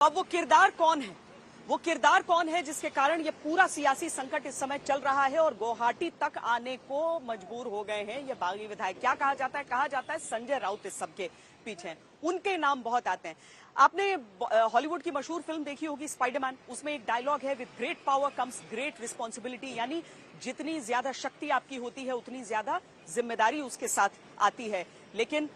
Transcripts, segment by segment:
अब वो किरदार कौन है? वो किरदार कौन है जिसके कारण ये पूरा सियासी संकट इस समय चल रहा है और गुवाहाटी तक आने को मजबूर हो गए हैं ये बागी विधायक? क्या कहा जाता है? कहा जाता है संजय राउत इस सबके पीछे हैं। उनके नाम बहुत आते हैं। आपने हॉलीवुड की मशहूर फिल्म देखी होगी स्पाइडरमैन, उसमें एक डायलॉग है, with great power comes great responsibility, यानी जितनी ज्यादा शक्ति आपकी होती है उतनी ज्यादा जिम्मेदारी उसके साथ आती है। लेकिन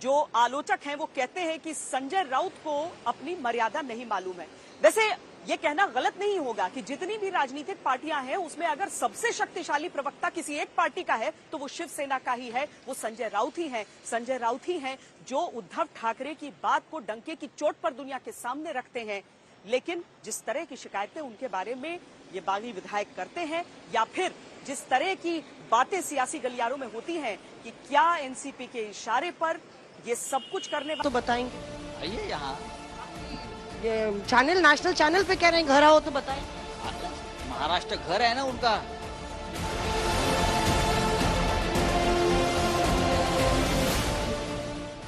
जो आलोचक हैं वो कहते हैं कि संजय राउत को अपनी मर्यादा नहीं मालूम है। वैसे ये कहना गलत नहीं होगा कि जितनी भी राजनीतिक पार्टियां हैं उसमें अगर सबसे शक्तिशाली प्रवक्ता किसी एक पार्टी का है तो वो शिवसेना का ही है, वो संजय राउत ही है। संजय राउत ही हैं जो उद्धव ठाकरे की बात को डंके की चोट पर दुनिया के सामने रखते हैं। लेकिन जिस तरह की शिकायतें उनके बारे में ये बागी विधायक करते हैं या फिर जिस तरह की बातें सियासी गलियारों में होती हैं कि क्या एनसीपी के इशारे पर ये सब कुछ करने तो बताएंगे। आइए यहाँ, ये चैनल, नेशनल चैनल पे कह रहे हैं घर आओ तो बताएं। महाराष्ट्र घर है ना उनका।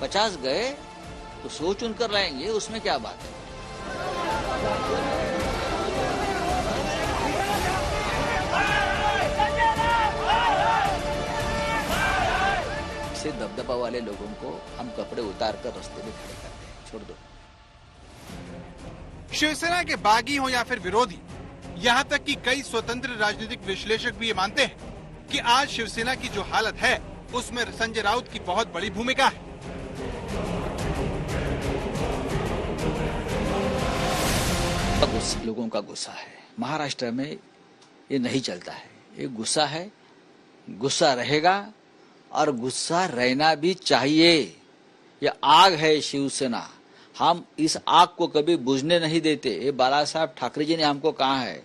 पचास गए तो सोच उनकर लाएंगे, उसमें क्या बात है। से दबदबा वाले लोगों को हम कपड़े उतार कर रास्ते में खड़े करते हैं, छोड़ दो। शिवसेना के बागी हो या फिर विरोधी, यहाँ तक कि कई स्वतंत्र राजनीतिक विश्लेषक भी ये मानते हैं कि आज शिवसेना की जो हालत है उसमें संजय राउत की बहुत बड़ी भूमिका है। लोगों का गुस्सा है महाराष्ट्र में, ये नहीं चलता है। ये गुस्सा है, गुस्सा रहेगा और गुस्सा रहना भी चाहिए। ये आग है शिवसेना, हम इस आग को कभी बुझने नहीं देते। ये बाला साहब ठाकरे जी ने हमको कहा है,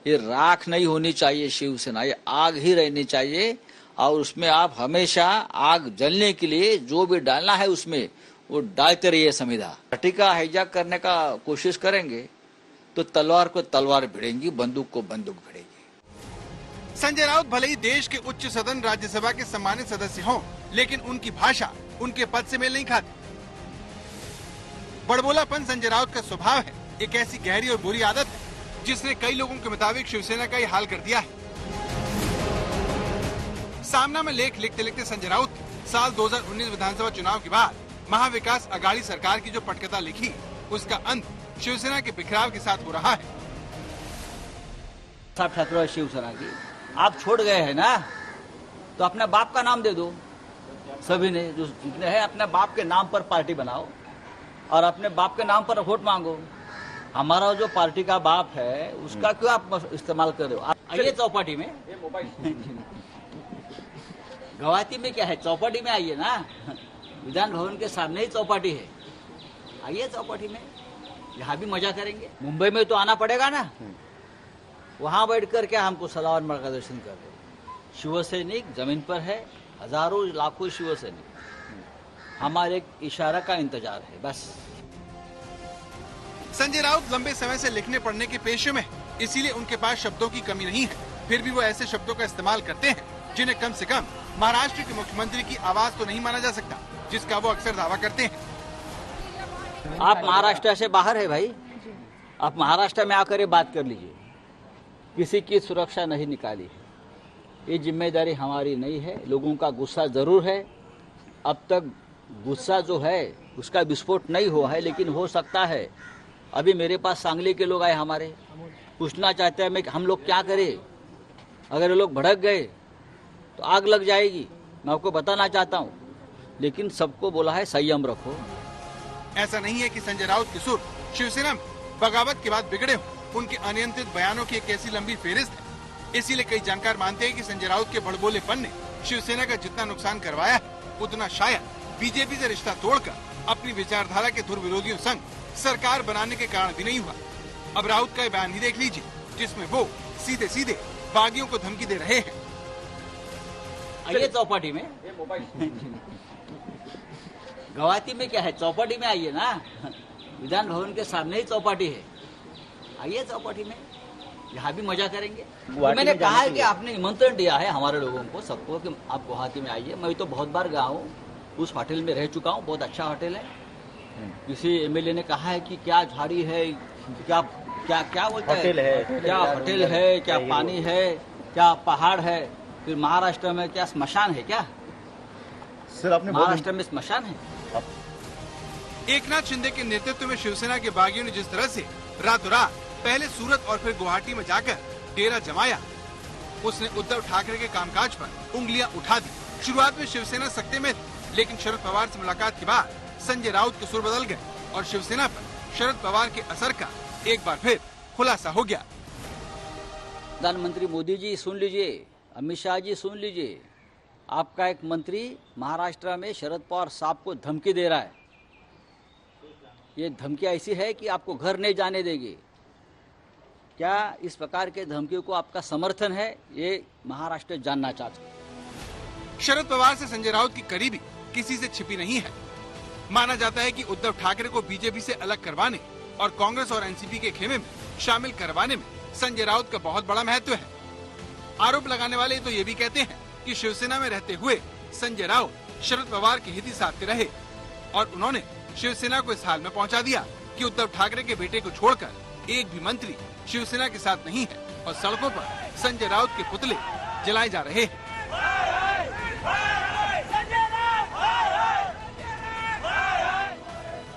ये राख नहीं होनी चाहिए शिवसेना, ये आग ही रहनी चाहिए। और उसमें आप हमेशा आग जलने के लिए जो भी डालना है उसमें वो डालते रहिए। संविधा पार्टी का हाईजैक करने का कोशिश करेंगे तो तलवार को तलवार भिड़ेंगी, बंदूक को बंदूक भिड़ेगी। संजय राउत भले ही देश के उच्च सदन राज्यसभा के सम्मानित सदस्य हों, लेकिन उनकी भाषा उनके पद से मेल नहीं खाती। बड़बोलापन संजय राउत का स्वभाव है, एक ऐसी गहरी और बुरी आदत है जिसने कई लोगों के मुताबिक शिवसेना का ये हाल कर दिया है। सामना में लेख लिखते लिखते संजय राउत साल 2019 विधानसभा चुनाव के बाद महाविकास अघाड़ी सरकार की जो पटकथा लिखी, उसका अंत शिवसेना के बिखराव के साथ हो रहा है। साहब ठाकरे और शिवसेना की आप छोड़ गए हैं ना, तो अपने बाप का नाम दे दो। सभी ने जो जितने हैं अपने बाप के नाम पर पार्टी बनाओ और अपने बाप के नाम पर वोट मांगो। हमारा जो पार्टी का बाप है उसका क्यों आप इस्तेमाल कर रहे हो? आइए चौपाटी में। गुवाहाटी में क्या है, चौपाटी में आइए ना, विधान भवन के सामने ही चौपाटी है। आइए चौपाटी में, यहाँ भी मजा करेंगे। मुंबई में तो आना पड़ेगा ना, वहां बैठकर क्या हमको सलाह और मार्गदर्शन कर रहे। शिवसैनिक जमीन पर है, हजारों लाखों शिवसैनिक, हमारे एक इशारा का इंतजार है बस। संजय राउत लंबे समय से लिखने पढ़ने के पेशे में, इसीलिए उनके पास शब्दों की कमी नहीं है। फिर भी वो ऐसे शब्दों का इस्तेमाल करते हैं जिन्हें कम से कम महाराष्ट्र के मुख्यमंत्री की आवाज तो नहीं माना जा सकता, जिसका वो अक्सर दावा करते हैं। आप महाराष्ट्र से बाहर है भाई, आप महाराष्ट्र में आकर ये बात कर लीजिए। किसी की सुरक्षा नहीं निकाली है, ये जिम्मेदारी हमारी नहीं है। लोगों का गुस्सा जरूर है, अब तक गुस्सा जो है उसका विस्फोट नहीं हुआ है, लेकिन हो सकता है। अभी मेरे पास सांगली के लोग आए हमारे, पूछना चाहते हैं हम लोग क्या करें, अगर ये लोग भड़क गए तो आग लग जाएगी। मैं आपको बताना चाहता हूँ, लेकिन सबको बोला है संयम रखो। ऐसा नहीं है कि संजय राउत के सुर शिवसेना में बगावत के बाद बिगड़े हो। उनके अनियंत्रित बयानों की एक ऐसी लंबी फेहरिस्त है। इसीलिए कई जानकार मानते हैं कि संजय राउत के बड़बोलेपन ने शिवसेना का जितना नुकसान करवाया है, उतना शायद बीजेपी से रिश्ता तोड़कर अपनी विचारधारा के धुर विरोधियों संग सरकार बनाने के कारण भी नहीं हुआ। अब राउत का बयान ही देख लीजिए, जिसमें वो सीधे सीधे बागियों को धमकी दे रहे हैं। आइए चौपाटी में। गुवाहाटी में क्या है, चौपाटी में आइए ना, विधान भवन के सामने ही चौपाटी है। आइए चौपाटी में, यहाँ भी मजा करेंगे। तो मैंने कहा है कि आपने निमंत्रण दिया है हमारे लोगों को, सबको, कि आप गुवाहाटी में आइए। मैं तो बहुत बार गया हूँ, उस होटल में रह चुका हूँ, बहुत अच्छा होटल है। किसी एमएलए ने कहा है कि क्या झाड़ी है, क्या क्या क्या बोलता है, क्या होटल है, क्या पानी है, क्या पहाड़ है, फिर महाराष्ट्र में क्या स्मशान है क्या? सर आपने महाराष्ट्र में स्मशान है? एकनाथ शिंदे के नेतृत्व में शिवसेना के बागियों ने जिस तरह से रातों रात पहले सूरत और फिर गुवाहाटी में जाकर डेरा जमाया, उसने उद्धव ठाकरे के कामकाज पर उंगलियां उठा दी। शुरुआत में शिवसेना सत्ते में थी, लेकिन शरद पवार से मुलाकात के बाद संजय राउत के सुर बदल गए और शिवसेना पर शरद पवार के असर का एक बार फिर खुलासा हो गया। प्रधानमंत्री मोदी जी सुन लीजिए, अमित शाह जी सुन लीजिए, आपका एक मंत्री महाराष्ट्र में शरद पवार साहब को धमकी दे रहा है। ये धमकी ऐसी है कि आपको घर नहीं जाने देगी। क्या इस प्रकार के धमकियों को आपका समर्थन है, ये महाराष्ट्र जानना चाहते हैं। शरद पवार से संजय राउत की करीबी किसी से छिपी नहीं है। माना जाता है कि उद्धव ठाकरे को बीजेपी से अलग करवाने और कांग्रेस और एनसीपी के खेमे में शामिल करवाने में संजय राउत का बहुत बड़ा महत्व है। आरोप लगाने वाले तो ये भी कहते हैं कि शिवसेना में रहते हुए संजय राउत शरद पवार के हित साधते रहे और उन्होंने शिवसेना को इस हाल में पहुंचा दिया कि उद्धव ठाकरे के बेटे को छोड़कर एक भी मंत्री शिवसेना के साथ नहीं है और सड़कों पर संजय राउत के पुतले जलाए जा रहे हैं।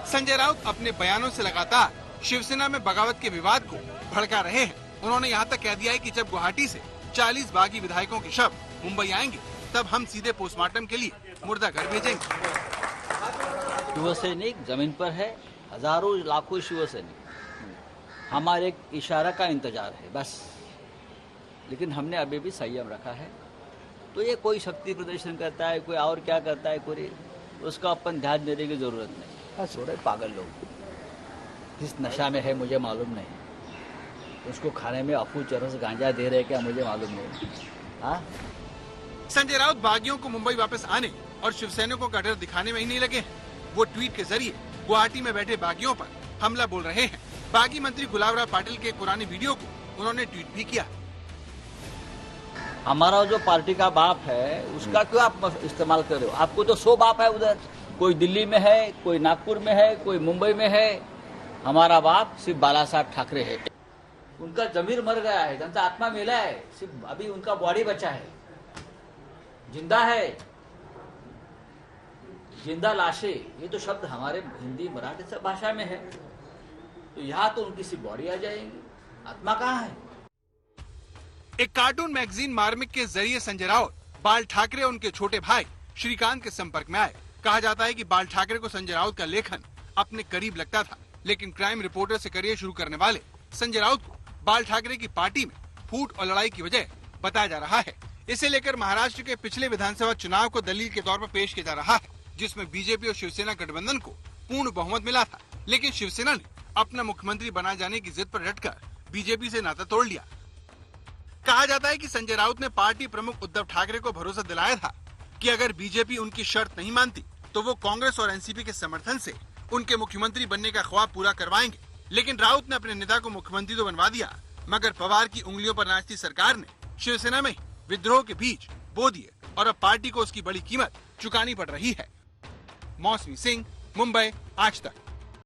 संजय राउत अपने बयानों से लगातार शिवसेना में बगावत के विवाद को भड़का रहे हैं। उन्होंने यहाँ तक कह दिया है कि जब गुवाहाटी से 40 बागी विधायकों के शव मुंबई आएंगे, तब हम सीधे पोस्टमार्टम के लिए मुर्दा घर भेजेंगे। शिवसैनिक जमीन पर है, हजारों लाखों शिवसैनिक, हमारे एक इशारा का इंतजार है बस। लेकिन हमने अभी भी संयम रखा है। तो ये कोई शक्ति प्रदर्शन करता है, कोई और क्या करता है, कोई उसका अपन ध्यान देने की जरूरत नहीं। बस थोड़े पागल लोग, किस नशा में है मुझे मालूम नहीं, उसको खाने में अफू चरस गांजा दे रहे क्या मुझे मालूम नहीं। हाँ, संजय राउत बागियों को मुंबई वापस आने और शिवसैनिकों का डर दिखाने में ही नहीं लगे हैं। वो ट्वीट के जरिए गुवाहाटी में बैठे बागियों पर हमला बोल रहे हैं। बागी मंत्री गुलाबराव पाटिल के पुराने वीडियो को उन्होंने ट्वीट भी किया। हमारा जो पार्टी का बाप है उसका क्यों आप इस्तेमाल कर रहे हो? आपको तो 100 बाप है उधर, कोई दिल्ली में है, कोई नागपुर में है, कोई मुंबई में है। हमारा बाप सिर्फ बाला साहब ठाकरे है। उनका जमीर मर गया है, उनका आत्मा मिला है, सिर्फ अभी उनका बॉडी बचा है, जिंदा है, जिंदा लाशें। ये तो शब्द हमारे हिंदी मराठी सब भाषा में है। तो यहाँ तो उनकी सिर्फ बॉडी आ जाएगी, आत्मा कहाँ है? एक कार्टून मैगजीन मार्मिक के जरिए संजय राउत बाल ठाकरे और उनके छोटे भाई श्रीकांत के संपर्क में आए। कहा जाता है कि बाल ठाकरे को संजय राउत का लेखन अपने करीब लगता था, लेकिन क्राइम रिपोर्टर से करियर शुरू करने वाले संजय राउत को बाल ठाकरे की पार्टी में फूट और लड़ाई की वजह बताया जा रहा है। इसे लेकर महाराष्ट्र के पिछले विधानसभा चुनाव को दलील के तौर पर पेश किया जा रहा है, जिसमें बीजेपी और शिवसेना गठबंधन को पूर्ण बहुमत मिला था, लेकिन शिवसेना ने अपना मुख्यमंत्री बनाए जाने की जिद पर डटकर बीजेपी से नाता तोड़ लिया। कहा जाता है कि संजय राउत ने पार्टी प्रमुख उद्धव ठाकरे को भरोसा दिलाया था कि अगर बीजेपी उनकी शर्त नहीं मानती तो वो कांग्रेस और एनसीपी के समर्थन से उनके मुख्यमंत्री बनने का ख्वाब पूरा करवाएंगे। लेकिन राउत ने अपने नेता को मुख्यमंत्री तो बनवा दिया, मगर पवार की उंगलियों पर नाचती सरकार ने शिवसेना में विद्रोह के बीज बो दिए और अब पार्टी को उसकी बड़ी कीमत चुकानी पड़ रही है। मौसमी सिंह, मुंबई, आज तक।